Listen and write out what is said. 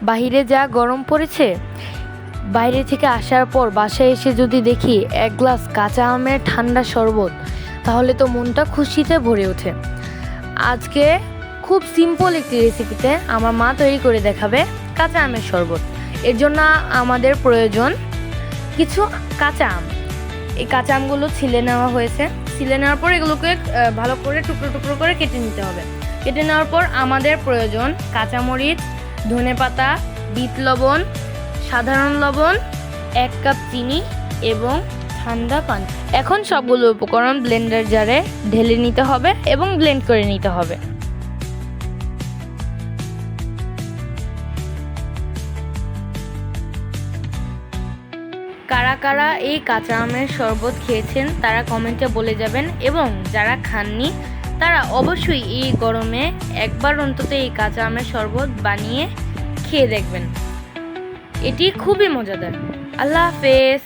বাহিরে যা গরম পড়েছে, বাইরে থেকে আসার পর বাসায় এসে যদি দেখি এক গ্লাস কাঁচা আমের ঠান্ডা শরবত, তাহলে তো মনটা খুশিতে ভরে ওঠে। আজকে খুব সিম্পল একটি রেসিপিতে আমার মা তৈরি করে দেখাবে কাঁচা আমের শরবত। এর জন্য আমাদের প্রয়োজন কিছু কাঁচা আম। এই কাঁচা আমগুলো ছিলে নেওয়া হয়েছে। ছিলে নেওয়ার পর এগুলোকে ভালো করে টুকরো টুকরো করে কেটে নিতে হবে। কেটে নেওয়ার পর আমাদের প্রয়োজন কাঁচামরিচ, ধনেপাতা, বিট লবণ, সাধারণ লবণ, 1 কাপ চিনি এবং ঠান্ডা পানি। এখন সবগুলো উপকরণ ব্লেন্ডার জারে ঢেলে নিতে হবে এবং ব্লেন্ড করে নিতে হবে। কারা কারা এই কাঁচা আমের শরবত খেয়েছেন তারা কমেন্টে বলে যাবেন, এবং যারা খাননি তারা অবশ্যই এই গরমে একবার অন্তত এই কাঁচা আমের শরবত বানিয়ে খেয়ে দেখবেন। এটি খুবই মজাদার। আল্লাহ হাফেজ।